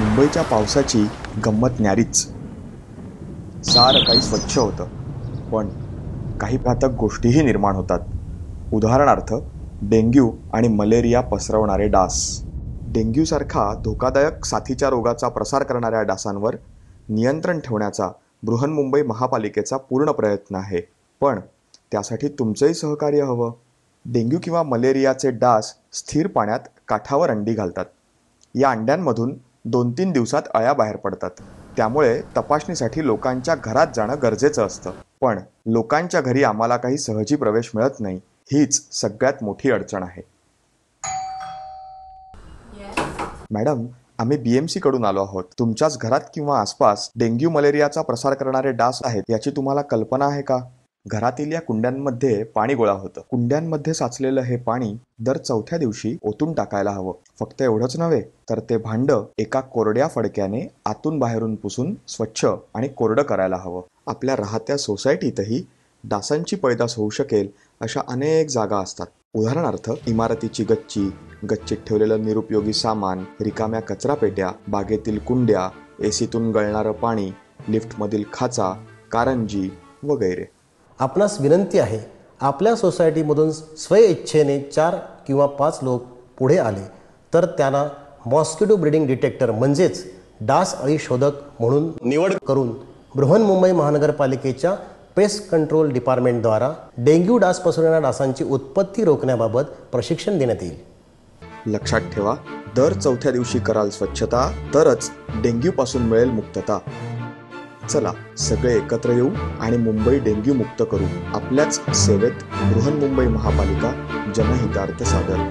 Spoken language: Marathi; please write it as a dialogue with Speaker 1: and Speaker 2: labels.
Speaker 1: मुंबईच्या पावसाची गंमत न्यारीच. सारं काही स्वच्छ होतं, पण काही घातक गोष्टीही निर्माण होतात. उदाहरणार्थ डेंग्यू आणि मलेरिया पसरवणारे डास. डेंग्यूसारखा धोकादायक साथीच्या रोगाचा प्रसार करणाऱ्या डासांवर नियंत्रण ठेवण्याचा बृहन्मुंबई महापालिकेचा पूर्ण प्रयत्न आहे. पण त्यासाठी तुमचंही सहकार्य हवं. डेंग्यू किंवा मलेरियाचे डास स्थिर पाण्यात काठावर अंडी घालतात. या अंड्यांमधून 2-3 दिवसात अळ्या बाहेर पडतात. त्यामुळे तपासणीसाठी लोकांच्या घरात जाणं गरजेचं असतं. पण लोकांच्या घरी आम्हाला काही सहजी प्रवेश मिळत नाही. हीच सगळ्यात मोठी अडचण आहे. मॅडम, आम्ही BMC कडून आलो आहोत. तुमच्याच घरात किंवा आसपास डेंग्यू मलेरियाचा प्रसार करणारे डास आहेत याची तुम्हाला कल्पना आहे का? घरातील या कुंड्यांमध्ये पाणी गोळा होतं. कुंड्यांमध्ये साचलेलं हे पाणी दर 4थ्या दिवशी ओतून टाकायला हवं. फक्त एवढंच नव्हे, तर ते भांडं एका कोरड्या फडक्याने आतून बाहेरून पुसून स्वच्छ आणि कोरडं करायला हवं. आपल्या राहत्या सोसायटीतही डासांची पैदास होऊ शकेल अशा अनेक जागा असतात. उदाहरणार्थ इमारतीची गच्ची, गच्चीत ठेवलेलं निरुपयोगी सामान, रिकाम्या कचरापेट्या, बागेतील कुंड्या, एसीतून गळणारं पाणी, लिफ्टमधील खाचा, कारंजी वगैरे.
Speaker 2: आपणास विनंती आहे, आपल्या सोसायटीमधून स्वइच्छेने 4 किंवा 5 लोक पुढे आले तर त्यांना मॉस्किटो ब्रीडिंग डिटेक्टर म्हणजेच डास अळी शोधक म्हणून निवड करून बृहन्मुंबई महानगरपालिकेच्या पेस्ट कंट्रोल डिपार्टमेंटद्वारा डेंग्यू डास पसरणाऱ्या डासांची उत्पत्ती रोखण्याबाबत प्रशिक्षण देण्यात येईल.
Speaker 1: लक्षात ठेवा, दर 4थ्या दिवशी कराल स्वच्छता तरच डेंग्यूपासून मिळेल मुक्तता. चला सगळे एकत्र येऊ आणि मुंबई डेंग्यू मुक्त करू. आपल्याच सेवेत बृहन्मुंबई महापालिका. जनहितार्थ सादर.